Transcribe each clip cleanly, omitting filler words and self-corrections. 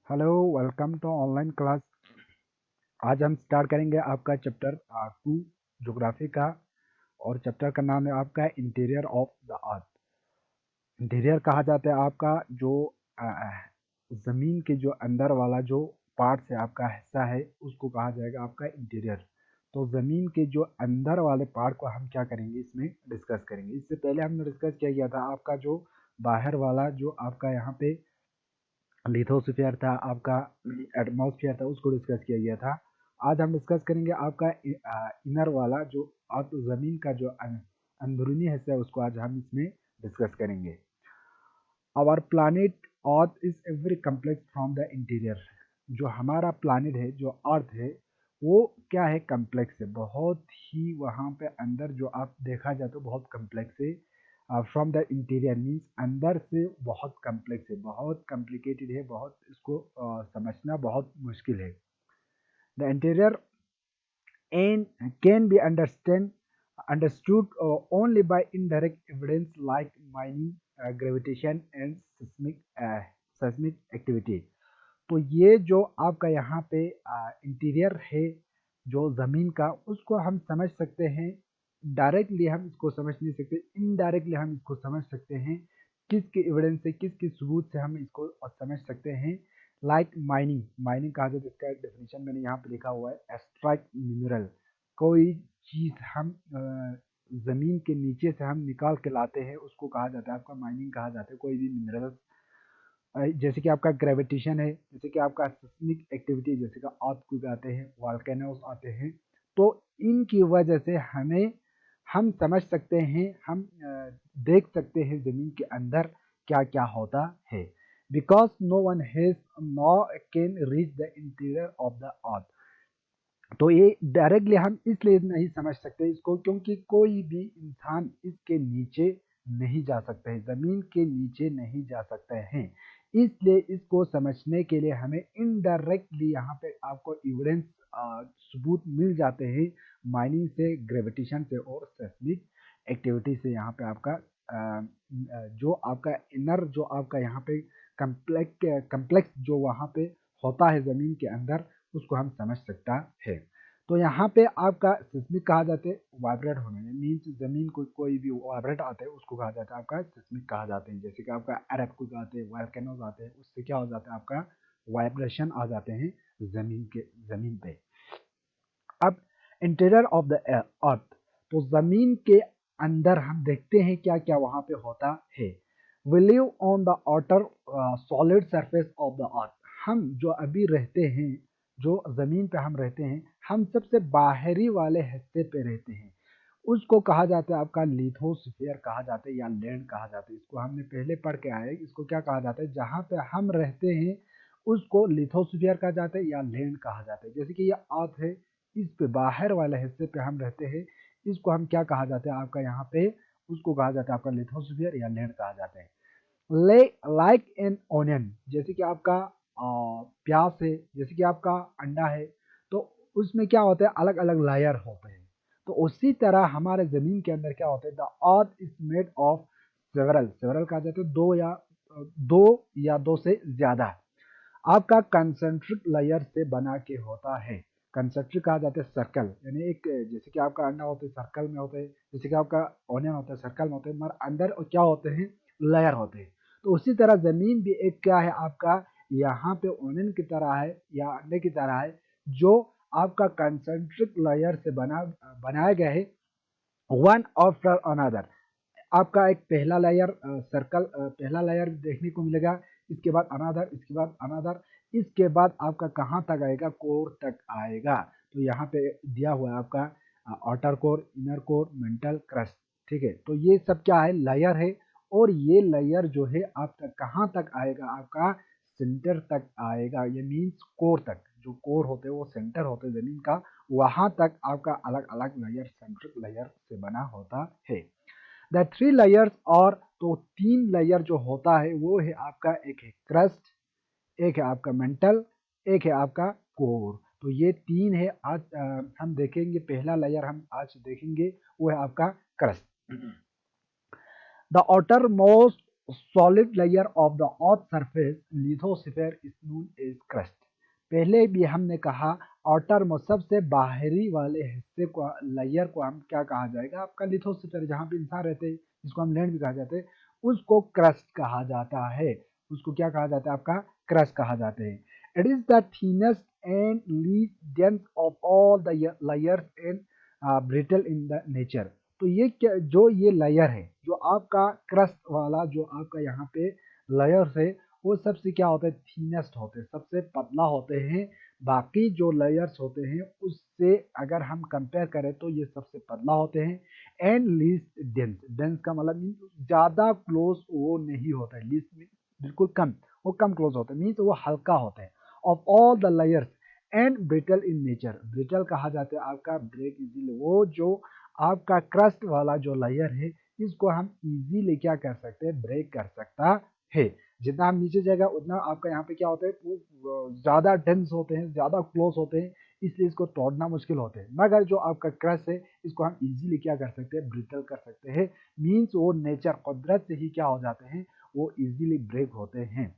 Hello, welcome to online class. आज हम start करेंगे आपका चैप्टर 2 ज्योग्राफी का। और चैप्टर का नाम है आपका interior of the earth. Interior कहा जाता है आपका जो ज़मीन के जो अंदर वाला जो पार्ट है, आपका हिस्सा है, उसको कहा जाएगा आपका इंटीरियर। तो ज़मीन के जो अंदर वाले पार्ट को हम क्या करेंगे, इसमें डिस्कस करेंगे। इससे पहले हमने डिस्कस किया गया था आपका जो बाहर वाला जो आपका यहाँ पे लिथोस्फीयर था, आपका एटमॉस्फेयर था, उसको डिस्कस किया गया था। आज हम डिस्कस करेंगे आपका इनर वाला जो अर्थ ज़मीन का जो अंदरूनी हिस्सा है, उसको आज हम इसमें डिस्कस करेंगे। Our planet earth is every complex from the interior. जो हमारा प्लानिट है, जो अर्थ है, वो क्या है, कम्प्लेक्स है, बहुत ही वहाँ पे अंदर जो आप देखा जाए तो बहुत कम्प्लेक्स है। फ्रॉम द इंटीरियर मीन्स अंदर से बहुत कम्प्लेक्स है, बहुत कॉम्प्लिकेटेड है, बहुत इसको समझना बहुत मुश्किल है। The interior and can be understood only by indirect evidence like mining, gravitation and seismic activity। तो ये जो आपका यहाँ पे इंटीरियर है जो ज़मीन का, उसको हम समझ सकते हैं। डायरेक्टली हम इसको समझ नहीं सकते, इनडायरेक्टली हम इसको समझ सकते हैं। किसके एविडेंस से, किसके सबूत से हम इसको समझ सकते हैं। लाइक माइनिंग, माइनिंग कहा जाता है, इसका डेफिनेशन मैंने यहाँ पे लिखा हुआ है, एक्सट्रैक्ट मिनरल। कोई चीज़ हम ज़मीन के नीचे से हम निकाल के लाते हैं, उसको कहा जाता है आपका माइनिंग कहा जाता है। कोई भी मिनरल, जैसे कि आपका ग्रेविटेशन है, जैसे कि आपका सिस्मिक एक्टिविटी, जैसे कि अर्थक्वेक आते हैं, वॉल्केनोस आते हैं। तो इनकी वजह से हम समझ सकते हैं, हम देख सकते हैं ज़मीन के अंदर क्या क्या होता है। Because no one has no can reach the interior of the earth. तो ये डायरेक्टली हम इसलिए नहीं समझ सकते इसको, क्योंकि कोई भी इंसान इसके नीचे नहीं जा सकता है, ज़मीन के नीचे नहीं जा सकते हैं। इसलिए इसको समझने के लिए हमें इनडायरेक्टली यहाँ पे आपको एविडेंस, सबूत मिल जाते हैं माइनिंग से, ग्रेविटेशन से और सेस्मिक एक्टिविटी से। यहाँ पे आपका जो आपका इनर जो आपका यहाँ पे कम्प्लेक्स जो वहाँ पे होता है ज़मीन के अंदर, उसको हम समझ सकता है। तो यहाँ पे आपका सिस्मिक कहा जाता है, वाइब्रेट होने मीन्स ज़मीन को कोई भी वाइब्रेट आता है उसको कहा जाता है आपका सिस्मिक कहा जाते हैं। जैसे कि आपका अर्थक्वेक आते हैं, वोल्केनोज आते हैं, उससे क्या हो जाता है आपका वाइब्रेशन आ जाते हैं ज़मीन पे। अब इंटीरियर ऑफ द अर्थ, तो ज़मीन के अंदर हम देखते हैं क्या क्या वहाँ पे होता है। We live on the outer solid surface of the earth. हम जो अभी रहते हैं, जो ज़मीन पे हम रहते हैं, हम सबसे बाहरी वाले हिस्से पे रहते हैं। उसको कहा जाता है आपका लिथोस्फीयर कहा जाता है या लैंड कहा जाता है। इसको हमने पहले पढ़ के आए, इसको क्या कहा जाता है, जहाँ पे हम रहते हैं उसको लिथोस्फीयर कहा जाता है या लैंड कहा जाता है। जैसे कि ये अर्थ है, इस पे बाहर वाले हिस्से पे हम रहते हैं, इसको हम क्या कहा जाता है आपका यहाँ पे, उसको कहा जाता है आपका लिथोस्फीयर या लैंड कहा जाता है। लाइक एन ओनियन, जैसे कि आपका प्याज है, जैसे कि आपका अंडा है, तो उसमें क्या होता है, अलग अलग लेयर होते हैं। तो उसी तरह हमारे ज़मीन के अंदर क्या होता है, the earth is made of several, several कहा जाता है दो से ज़्यादा आपका कंसेंट्रिक लेयर से बना के होता है। कंसेंट्रिक कहा जाता है सर्कल, यानी एक जैसे कि आपका अंडा होता है सर्कल में होता है, जैसे कि आपका ऑनियन होता है सर्कल में होता है, मगर अंदर क्या होते हैं, लेयर होते हैं। तो उसी तरह ज़मीन भी एक क्या है आपका, यहाँ पे ओनियन की तरह है या अंडे की तरह है, जो आपका कंसेंट्रिक लेयर से बनाया गया है, वन आफ्टर अनदर। आपका एक पहला लेयर सर्कल, पहला लेयर देखने को मिलेगा, इसके बाद अनादर, इसके बाद अनादर, इसके बाद आपका कहाँ तक आएगा, कोर तक आएगा। तो यहाँ पे दिया हुआ है आपका outer core, inner core, mantle crust. ठीक है, तो ये सब क्या है, लेयर है। और ये लेयर जो है आपका कहाँ तक आएगा, आपका सेंटर तक आएगा, ये मीन्स कोर तक। जो कोर होते हैं वो सेंटर होते हैं जमीन का, वहां तक आपका अलग अलग लेयर सेंट्रिक लेयर से बना होता है। द थ्री लेयर्स, और तो तीन लेयर जो होता है वो है आपका, एक है क्रस्ट, एक है आपका मेंटल, एक है आपका कोर। तो ये तीन है। आज हम देखेंगे, पहला लेयर हम आज देखेंगे वो है आपका crust. The outermost solid layer of the earth surface lithosphere is known as crust. पहले भी हमने कहा आउटर में सबसे बाहरी वाले हिस्से को लेयर को हम क्या कहा जाएगा, आपका लिथोस्फीयर, जहाँ पे इंसान रहते हैं, जिसको हम लैंड भी कहा जाते हैं, उसको क्रस्ट कहा जाता है। उसको क्या कहा जाता है, आपका क्रस्ट कहा जाते हैं। It is the thinnest and least dense of all the layers and brittle in the nature. तो ये क्या, जो ये लेयर है, जो आपका क्रस्ट वाला जो आपका यहाँ पे लेयर्स है, वो सबसे क्या होता है, थीनेस्ट होते हैं, सबसे पतला होते हैं। बाकी जो लेयर्स होते हैं उससे अगर हम कंपेयर करें तो ये सबसे पतला होते हैं। एंड लीस्ट डेंस, डेंस का मतलब ज़्यादा क्लोज वो नहीं होता है, लीस्ट मीन बिल्कुल कम, वो कम क्लोज होते हैं, मीन्स वो हल्का होता है। Of all the layers and brittle in nature, brittle कहा जाता है आपका ब्रेक इजीली, वो जो आपका क्रस्ट वाला जो लेयर है, इसको हम इजीली क्या कर सकते हैं, ब्रेक कर सकता है। जितना हम नीचे जाएगा उतना आपका यहाँ पे क्या होता है, वो ज़्यादा डेंस होते हैं, ज़्यादा क्लोज होते हैं, इसलिए इसको तोड़ना मुश्किल होते हैं। मगर जो आपका क्रस्ट है, इसको हम इजीली क्या कर सकते हैं, ब्रिटल कर सकते हैं। मीन्स वो नेचर, कुदरत से ही क्या हो जाते हैं, वो इजीली ब्रेक होते हैं।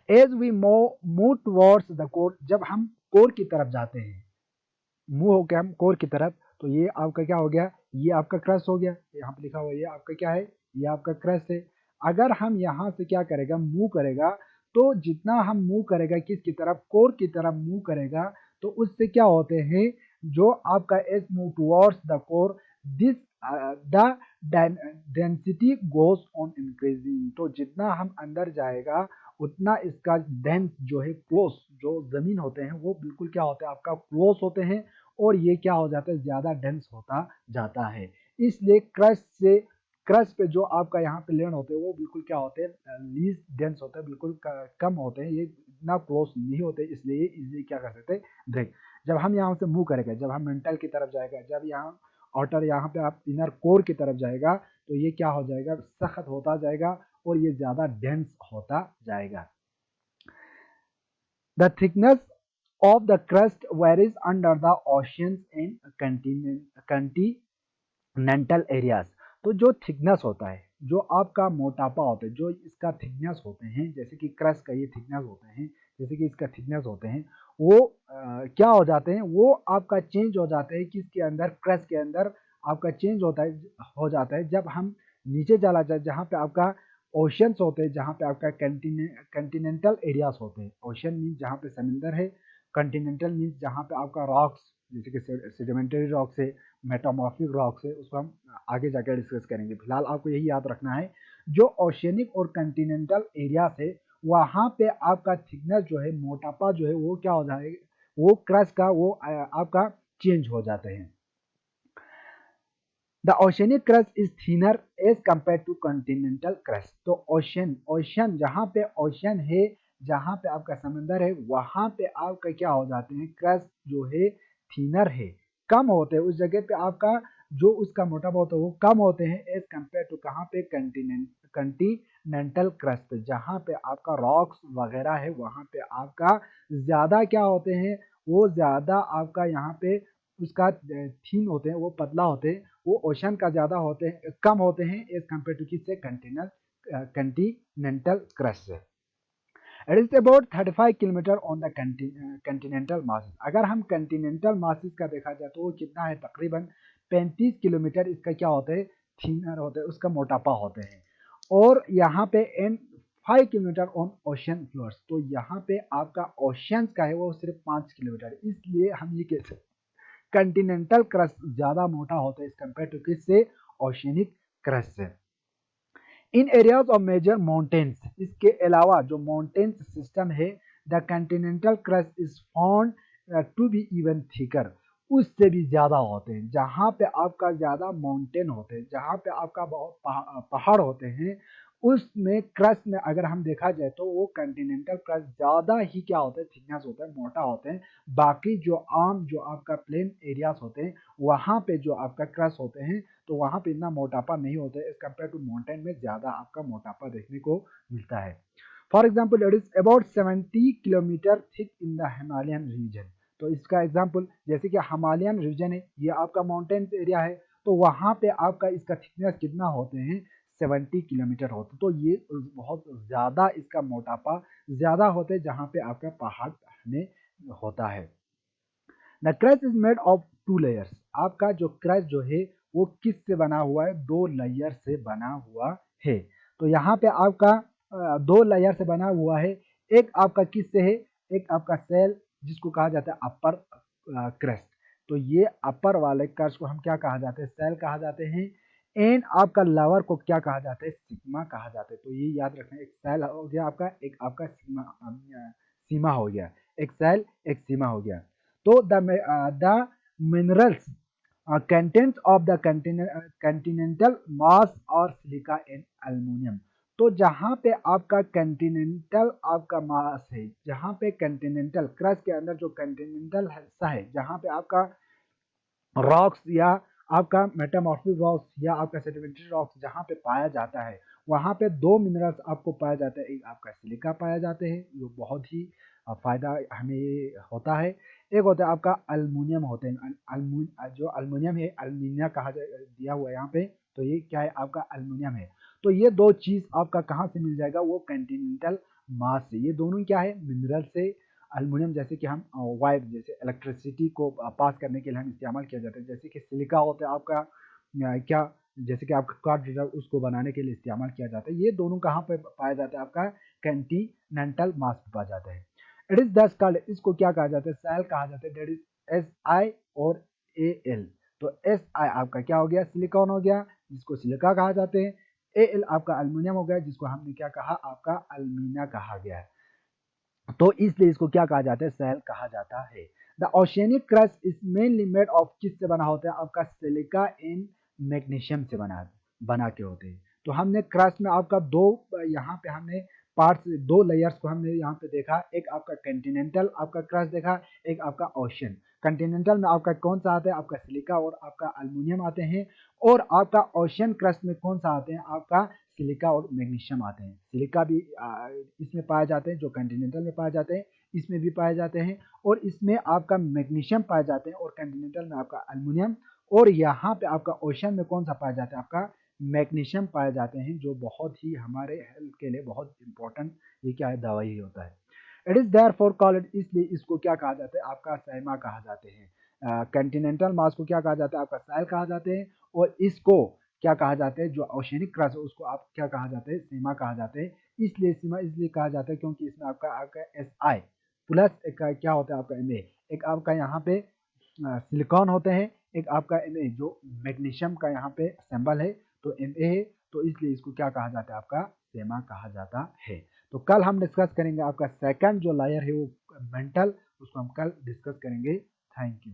As we move towards the core, जब हम कोर की तरफ जाते हैं, मूव होकर हम कोर की तरफ, तो ये आपका क्या हो गया, ये आपका क्रस्ट हो गया, यहाँ पे लिखा हुआ ये आपका क्या है, ये आपका क्रस्ट है। अगर हम यहाँ से क्या करेगा, मूव करेगा, तो जितना हम मूव करेगा किसकी तरफ, कोर की तरफ मूव करेगा, तो उससे क्या होते हैं, जो आपका as move towards the core, this the density goes on increasing. तो जितना हम अंदर जाएगा उतना इसका डेंस जो है, क्लोज, जो जमीन होते हैं वो बिल्कुल क्या होते हैं, आपका क्लोज होते हैं, और ये क्या हो जाता है, ज्यादा डेंस होता जाता है। इसलिए क्रस्ट पे जो आपका यहाँ पे लैंड होते हैं वो बिल्कुल क्या होते हैं, लीस्ट डेंस होते हैं, बिल्कुल कम होते हैं, ये इतना क्लोज नहीं होते, इसलिए ये इजीली क्या कर सकते हैं, ब्रेक। जब हम यहाँ से मूव करेंगे, जब हम मेंटल की तरफ जाएगा, जब यहाँ आउटर, यहाँ पे आप इनर कोर की तरफ जाएगा, तो ये क्या हो जाएगा, सख्त होता जाएगा और ये ज्यादा डेंस होता जाएगा। The thickness of the crust varies under the oceans and Continental areas. तो जो थिकनेस होता है, जो आपका मोटापा होता है, जो इसका थिकनेस होते हैं, जैसे कि क्रस्ट का ये थिकनेस होते हैं, जैसे कि इसका थिकनेस होते हैं, वो क्या हो जाते हैं, वो आपका चेंज हो जाते हैं, किसके अंदर, क्रस्ट के अंदर आपका चेंज होता है, हो जाता है जब हम नीचे चला जाए, जहाँ पे आपका ओशंस होते हैं, जहाँ पे आपका कंटिनेंटल एरियाज होते हैं। ओशन मीन्स जहाँ पे समुंदर है, कंटिनेंटल मीन्स जहाँ पे आपका रॉक्स, जैसे कि सेडिमेंटरी रॉक्स है, मेटामॉर्फिक रॉक्स है, उसको हम आगे जाकर डिस्कस करेंगे। फिलहाल आपको यही याद रखना है, जो ओशनिक और कंटिनेंटल एरिया है, वहाँ पे आपका थिकनेस जो है, मोटापा जो है, वो क्या हो जाएगा, वो क्रस्ट का वो आपका चेंज हो जाते हैं। The oceanic crust is thinner as compare to continental crust. तो ओशन जहाँ पे ओशन है, जहाँ पे आपका समंदर है, वहाँ पे आपका क्या हो जाते हैं, क्रस्ट जो है थिनर है, कम होते हैं, उस जगह पे आपका जो उसका मोटापा होता है वो कम होते हैं, एज कंपेयर टू कहाँ पे, कंटिनेंटल क्रस्ट, जहाँ पे आपका रॉक्स वगैरह है, वहाँ पे आपका ज्यादा क्या होते हैं, वो ज्यादा आपका यहाँ पे उसका थीन होते हैं, वो पतला होते हैं, वो ओशन का ज्यादा होते हैं, कम होते हैं एज कम्पेयर टू किससे, कंटिनेंटल क्रस्ट से। It is about 35 kilometre on the Continental masses. अगर हम कंटिनेंटल मासिस का देखा जाए तो वो कितना है, तकरीबन 35 किलोमीटर इसका क्या होता है, थीनर होता है, उसका मोटापा होते हैं। और यहाँ पे and 5 kilometre on ocean floors, तो यहाँ पे आपका ओशन का है वो सिर्फ 5 किलोमीटर, इसलिए हम ये कह सकते, कंटिनेंटल क्रस्ट ज्यादा मोटा होता है इस कंपेयर टू किससे, ओशनिक क्रस्ट से। In areas of major mountains, इसके अलावा जो माउंटेन्स सिस्टम है, the continental crust is found to be even thicker, उससे भी ज्यादा होते हैं, जहाँ पे आपका ज्यादा माउंटेन होते हैं, जहाँ पे आपका बहुत पहाड़ होते हैं, उसमें क्रस्ट में अगर हम देखा जाए तो वो कंटिनेंटल क्रस्ट ज्यादा ही क्या होता है, थिकनेस होता है, मोटा होते हैं। बाकी जो आम जो आपका प्लेन एरियाज होते हैं, वहाँ पे जो आपका क्रस्ट होते हैं, तो वहाँ पे इतना मोटापा नहीं होता है, एज कम्पेयर टू माउंटेन में ज्यादा आपका मोटापा देखने को मिलता है। For example, it is about 70 kilometre thick in the Himalayan region. तो इसका एग्जाम्पल, जैसे कि हिमालयन रीजन है, ये आपका माउंटेन एरिया है, तो वहाँ पे आपका इसका थिकनेस कितना होते हैं, 70 किलोमीटर होता है। तो ये बहुत ज़्यादा इसका मोटापा ज़्यादा होता है जहाँ पे आपका पहाड़ में होता है। The crust is made of 2 layers. आपका जो क्रस्ट जो है वो किस से बना हुआ है? 2 लेयर से बना हुआ है। तो यहाँ पे आपका 2 लेयर से बना हुआ है। एक आपका किस से है? एक आपका सेल जिसको कहा जाता है अपर क्रस्ट। तो ये अपर वाले क्रस्ट को हम क्या कहा जाते हैं? सेल कहा जाते हैं। एंड आपका लवर को क्या कहा जाता है? सिग्मा कहा जाता है। तो ये याद रखना, एक सेल हो गया आपका, एक आपका सीमा हो गया। एक सेल एक सीमा हो गया। तो the minerals contents of the continental mass और सिलिका एंड अल्युमिनियम। तो जहाँ पे आपका कंटिनेंटल आपका मास है, जहाँ पे कंटिनेंटल क्रस्ट के अंदर जो कंटिनेंटल हिस्सा है, जहाँ पे आपका रॉक्स या आपका मेटामॉर्फिक रॉक्स या आपका सेडिमेंट्री रॉक्स जहाँ पे पाया जाता है, वहाँ पे 2 मिनरल्स आपको पाया जाता है। एक आपका सिलिका पाया जाते हैं, जो बहुत ही फ़ायदा हमें ये होता है। एक होता है आपका अल्युमिनियम होते हैं। जो अल्युमिनियम है, अल्युमिनिया कहा दिया हुआ है यहाँ पे, तो ये क्या है? आपका अल्युमिनियम है। तो ये 2 चीज़ आपका कहाँ से मिल जाएगा? वो कंटिनेंटल मास से। ये दोनों क्या है? मिनरल से। अल्युमिनियम जैसे कि हम वायर, जैसे इलेक्ट्रिसिटी को पास करने के लिए हम इस्तेमाल किया जाता है। जैसे कि सिलिका होता है आपका क्या, जैसे कि आपका कार्ड रीडर, उसको बनाने के लिए इस्तेमाल किया जाता है। ये दोनों कहाँ पे पाया जाता है? आपका कंटिनेंटल मास पे पाया जाता है। इट इज दस कॉल्ड, इसको क्या कहा जाता है? सेल कहा जाता है। दैट इज SI और AL। तो SI आपका क्या हो गया? सिलिकॉन हो गया, जिसको सिलिका कहा जाते हैं। AL आपका अल्युमिनियम हो गया, जिसको हमने क्या कहा? आपका अल्मीना कहा गया है। तो इसलिए इसको क्या कहा जाता है? सेल कहा जाता है। The oceanic crust is mainly made of, किससे बना होता है? आपका सिलिका एंड मैग्नीशियम से बना के होते हैं। तो हमने क्रस्ट में आपका दो, यहाँ पे हमने पार्ट्स, 2 लेयर्स को हमने यहाँ पे देखा। एक आपका कंटिनेंटल आपका क्रस्ट देखा, एक आपका ओशियन। कंटिनेंटल में आपका कौन सा आता है? आपका सिलिका और आपका अल्युमिनियम आते हैं। और आपका ओशियन क्रस्ट में कौन सा आते हैं? आपका सिलिका और मैग्नीशियम आते हैं। सिलिका भी इसमें पाए जाते हैं, जो कंटिनेंटल में पाए जाते हैं, इसमें भी पाए जाते हैं। और इसमें आपका मैग्नीशियम पाए जाते हैं, और कंटिनेंटल में आपका अल्युमिनियम। और यहाँ पे आपका ओशन में कौन सा पाया जाता है? आपका मैग्नीशियम पाए जाते हैं, जो बहुत ही हमारे हेल्थ के लिए बहुत इंपॉर्टेंट, ये क्या है? दवाई ही होता है। It is there for cold, इसलिए इसको क्या कहा जाता है? आपका सैमा कहा जाते हैं। कंटिनेंटल मास को क्या कहा जाता है? आपका सैल कहा जाते हैं। और इसको क्या कहा जाता है? जो ओशियनिक क्रस्ट है उसको आप क्या कहा जाता है? सीमा कहा जाता है। इसलिए सीमा इसलिए कहा जाता है क्योंकि इसमें आपका आपका SI प्लस एक क्या होता है? आपका Ma। एक आपका यहाँ पे सिलिकॉन होते हैं, एक आपका Ma जो मैग्नीशियम का यहाँ पे सिंबल है, तो Ma है। तो इसलिए इसको क्या कहा जाता है? आपका सेमा कहा जाता है। तो कल हम डिस्कस करेंगे आपका सेकंड जो लेयर है वो मेंटल, उसको हम कल डिस्कस करेंगे। Thank you.